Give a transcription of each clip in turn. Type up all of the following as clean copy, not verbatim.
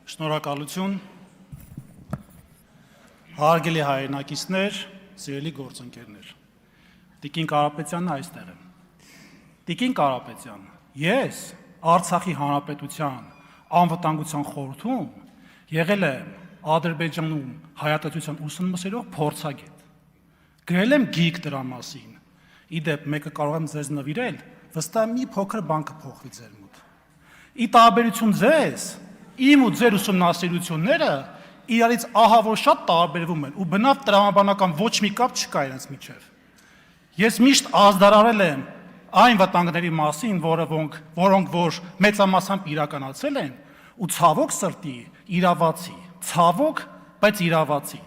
Շնորհակալություն, հարգելի հայրենակիցներ, սիրելի գործընկերներ, Տիկին Կարապետյանն այստեղ է։ Տիկին Կարապետյան, ես Արցախի Հանրապետության անվտանգության խորհրդում եղել եմ Ադրբեջանում հայատյացության ուսումնասիրող փորձագետ։ Գրել եմ գիրք դրա մասին։ Իդեպ մեկը կարող եմ ձեզ նվիրել, վստահ մի փոքր բան կփոխվի ձեր մոտ։ Ի տարբերություն ձեզ, իմ ու ձեր ուսումնասիրությունները իրարից ահավոր շատ տարբերվում են ու բնավ տրամաբանական ոչ մի կապ չկա իրենց միջև։ Ես միշտ ազդարարել եմ այն վտանգների մասին, որոնք որ մեծամասամբ իրականացել են ու ցավոք սրտի իրավացի, ցավոք, բայց իրավացի։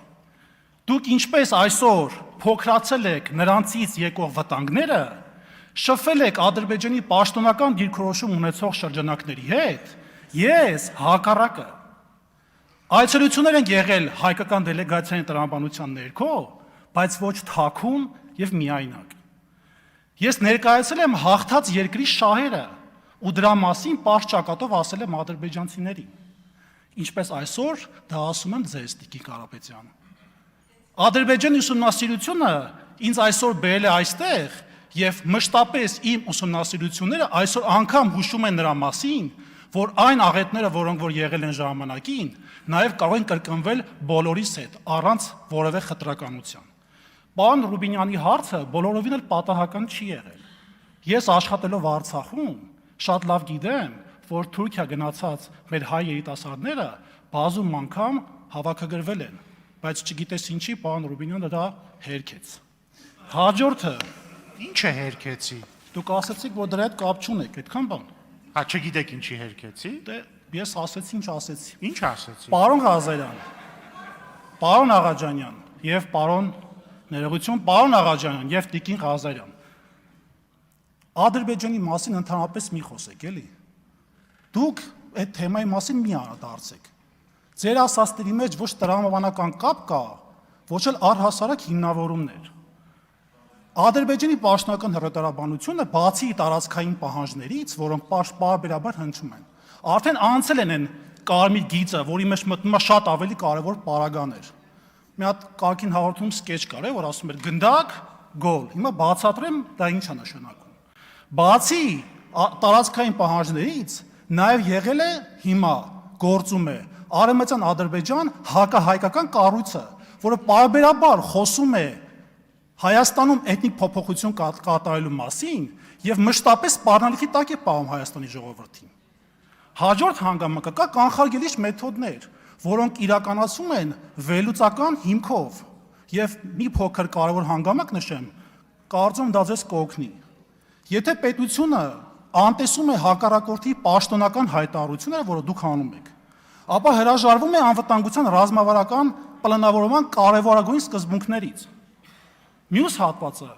Դուք ինչպես այսօր փոքրացել եք նրանցից եկող վտանգները, շփվել եք Ադրբեջանի պաշտոնական դիրքորոշում ունեցող շրջանակների հետ, ես հակառակը։ Այցելություններ են եղել հայկական դելեգացիայի տրամաբանության ներքո, բայց ոչ թաքուն եւ միայնակ։ Ես ներկայացել եմ հաղթած երկրի շահերը ու դրա մասին պարզ ճակատով ասել եմ ադրբեջանցիներին։ Ինչպես այսօր դա ասում եմ ձեզ, Տիկին Կարապետյան։ Ադրբեջանի ուսումնասիրությունը ինձ այսօր բերել է այստեղ եւ մշտապես իմ ուսումնասիրությունները այսօր անգամ հուշում են նրա մասին, որ այն աղետները, որոնք որ եղել են ժամանակին, նաև կարող են կրկնվել բոլորիս հետ, առանց որևէ խտրականության։ Պարոն Ռուբինյանի հարցը բոլորովին էլ պատահական չի եղել։ Ես աշխատելով Արցախում շատ լավ գիտեմ, որ Թուրքիա գնացած մեր հայ երիտասարդները բազում անգամ հավաքագրվել են, բայց չգիտես ինչի պարոն Ռուբինյանը դա հերքեց։ Հաջորդը, Ինչ է հերքեցի։ դուք ասացիք, որ դրա հետ կապ չունեք, այդքան բան։ Հա, չգիտեք ինչի հերքեցի։ Դե ես ասեցի, ինչ ասեցի։ Ինչ ասեցի։ Պարոն Ղազարյան, պարոն Աղաջանյան եւ պարոն ներողություն, պարոն Աղաջանյան եւ Տիկին Ղազարյան։ Ադրբեջանի մասին ընդհանրապես մի խոսեք, էլի։ Դուք այդ թեմայի մասին մի անդրադարձեք։ Ձեր ասածների մեջ ոչ տրամաբանական կապ կա, ոչ էլ առհասարակ հիմնավորումներ։ Ադրբեջանի պաշտոնական հռետորաբանությունը բացի տարածքային պահանջներից, որոնք պարբերաբար հնչում են, արդեն անցել են կարմիր գիծը, որի մեջ մտնում է շատ ավելի կարևոր պարագաներ։ Մի հատ կարգին հաղորդում սկեչ կար, որ ասում էր գնդակ, գոլ։ Հիմա բացատրեմ դա ինչ է նշանակում։ Բացի տարածքային պահանջներից, նաև եղել է հիմա գործում է Արևմտյան Ադրբեջան հակահայկական կառույցը, որը պարբերաբար խոսում է Հայաստանում էթնիկ փոփոխություն կատարելու մասին եւ մշտապես սպառնալիքի տակ է պահում Հայաստանի ժողովրդին։ Հաջորդ հանգամանքը կա կանխարգելիչ մեթոդներ, որոնք իրականացում են վերլուծական հիմքով եւ մի փոքր կարևոր հանգամանք նշեմ, կարծում դա ձեզ կօգնի։ Եթե պետությունը անտեսում է հակառակորդի պաշտոնական հայտարարությունները, որը դուք անում եք, ապա հրաժարվում է անվտանգության ռազմավարական պլանավորման կարևորագույն սկզբունքներից։ Մյուս հատվածը,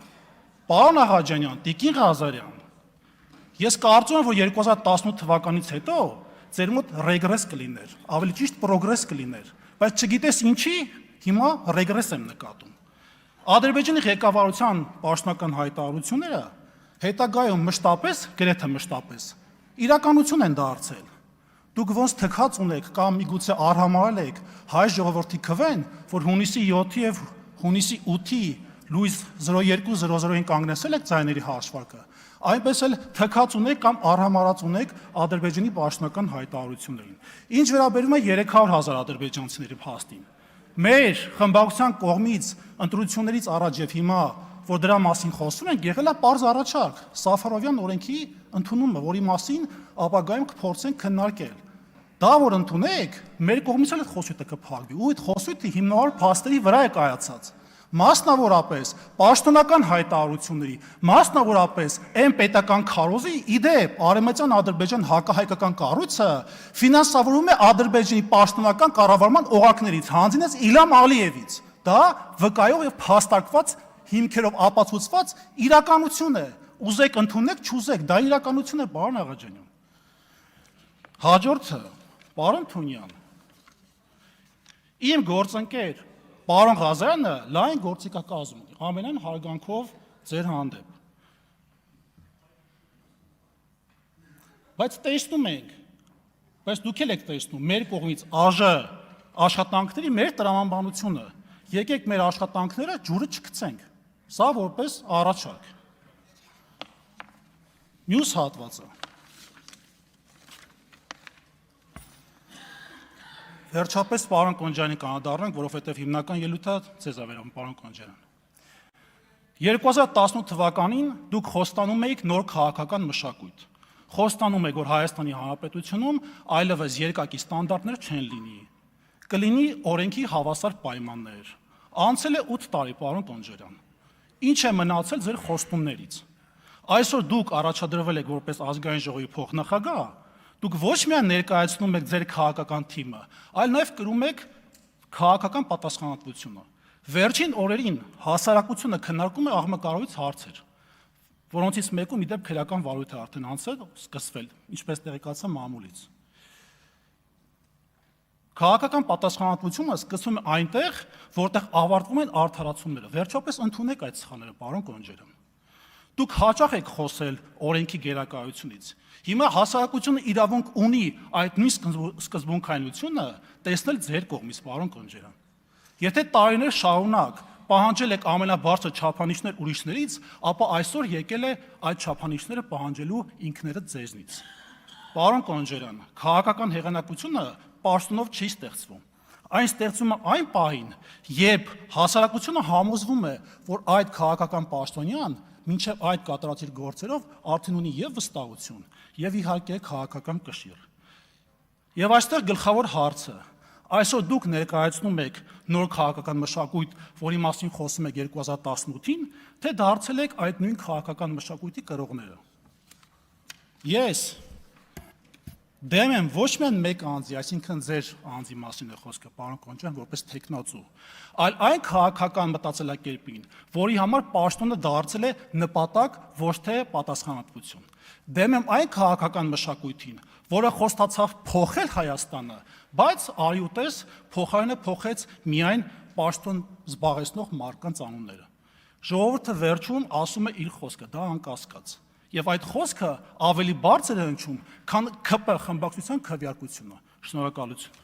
պարոն Աղաջանյան, Տիկին Ղազարյան, ես կարծում եմ, որ 2018 թվականից հետո ձեր մոտ ռեգրես կլիներ, ավելի ճիշտ պրոգրես կլիներ, բայց չգիտես ինչի, հիմա ռեգրես եմ նկատում։ Ադրբեջանի ղեկավարության պաշտոնական հայտարարությունները հետագայում մշտապես, գրեթե մշտապես, իրականություն են դարձել։ Դուք ոնց թքած ունեք կամ միգուցե արհամարել եք հայ ժողովրդի քվեն, որ հունիսի 7-ի եւ հունիսի 8-ի լույս 02:00-ին կանգնեցել եք ձայների հաշվարկը, այնպես էլ թքած ունեք կամ արհամարած ունեք Ադրբեջանի պաշտոնական հայտարարություններին։ Ինչ վերաբերում է 300,000 ադրբեջանցիների փաստին, մեր խմբակցության կողմից ընտրություններից առաջ եւ հիմա, որ դրա մասին խոսում ենք, եղել է պարզ առաջարկ Սաֆարովյան օրենքի ընդունումը, որի մասին ապագայում կփորձենք քննարկել։ Դա որ ընդունեք, մեր կողմից էլ այդ խոսույթը կփակվի, ու այդ խոսույթը հիմնավոր փաստերի վրա է կայացած։ Մասնավորապես պաշտոնական հայտարարությունների, մասնավորապես այն պետական քարոզի, իդեպ Արևմտյան Ադրբեջան հակահայկական կառույցը ֆինանսավորում է Ադրբեջանի պաշտոնական կառավարման օղակներից, հանձինեց Իլհամ Ալիևից։ Դա վկայող եւ փաստարկված հիմքերով ապացուցված իրականություն է։ Ուզեք ընդունեք, չուզեք, դա իրականություն է, պարոն Աղաջանյան։ Հաջորդը, պարոն Թունյան, իմ գործընկեր Պարոն Ղազարյանը լայն գործիքակազմ ունի, ամենայն հարգանքով ձեր հանդեպ։ Բայց տեսնում ենք, Բայց դուք էլ եք տեսնում մեր կողմից ԱԺ աշխատանքների մեր տրամաբանությունը։ Եկեք մեր աշխատանքները ջուրը չգցենք։ Սա որպես առաջարկ։ Մյուս հատվածը։ Վերջապես պարոն Կոնջյանի կանադառնանք, որովհետև հիմնական ելույթը ձեզ է վերաբերում, պարոն Կոնջյան։ 2018 թվականին դուք խոստանում էիք նոր քաղաքական մշակույթ։ Խոստանում եք, որ Հայաստանի Հանրապետությունում այլևս երկակի ստանդարտներ չեն լինի։ Կլինի օրենքի հավասար պայմաններ։ Անցել է 8 տարի, պարոն Տոնջերյան։ Ինչ է մնացել ձեր խոստումներից։ Այսօր դուք առաջադրվել եք որպես ազգային ժողովի փոխնախագահ, դուք ոչ միայն ներկայացնում եք ձեր քաղաքական թիմը, այլ նաև կրում եք քաղաքական պատասխանատվությունը։ Վերջին օրերին հասարակությունը քննարկում է աղմկարարույց հարցեր, որոնցից մեկում իդեպ քրեական վարույթ է արդեն անցել, սկսվել, ինչպես տեղեկացա մամուլից։ Քաղաքական պատասխանատվությունը սկսվում է այնտեղ, որտեղ ավարտվում են արդարացումները։ Վերջապես ընդունեք այդ սխալները, պարոն Կոնջերյան։ Դուք հաճախ եք խոսել օրենքի գերակայությունից։ Հիմա հասարակությունը իրավունք ունի այդ նույն սկզբունքայնությունը տեսնել ձեր կողմից, պարոն Կոնջերյան։ Եթե տարիներ շարունակ պահանջել եք ամենաբարձր չափանիշներ ուրիշներից, ապա այսօր եկել է այդ չափանիշները պահանջելու ինքներդ ձեզնից։ Պարոն Կոնջերյան, քաղաքական հեղինակությունը պաշտոնով չի ստեղծվում։ Այն ստեղծվում է այն պահին, երբ հասարակությունը համոզվում է, որ այդ քաղաքական պաշտոնյան մինչև այդ կատարած իր գործերով արդեն ունի եւ վստահություն, եւ իհարկե քաղաքական կշիռ։ Եվ այստեղ գլխավոր հարցը. այսօր դուք ներկայացնում եք նոր քաղաքական մշակույթ, որի մասին խոսում եք 2018-ին, թե դարձել եք այդ նույն քաղաքական մշակույթի կրողները։ Ես դեմ եմ ոչ միայն մեկ անձի, այսինքն ձեր անձի մասին է խոսքը, պարոն Կոնջյան, որպես տեխնացու, այլ այն քաղաքական մտածելակերպին, որի համար պաշտոնը դարձել է նպատակ, ոչ թե պատասխանատվություն։ Դեմ եմ այն քաղաքական մշակույթին, որը խոստացավ փոխել Հայաստանը, բայց արի ու տես փոխարենը փոխեց միայն պաշտոն զբաղեցնող մարդկանց անունները։ Ժողովուրդը վերջում ասում է իր խոսքը, դա անկասկած։ Եվ այդ խոսքը ավելի բարձր է հնչում, քան ԿՊ խմբակցության քվեարկությունը։ Շնորհակալություն։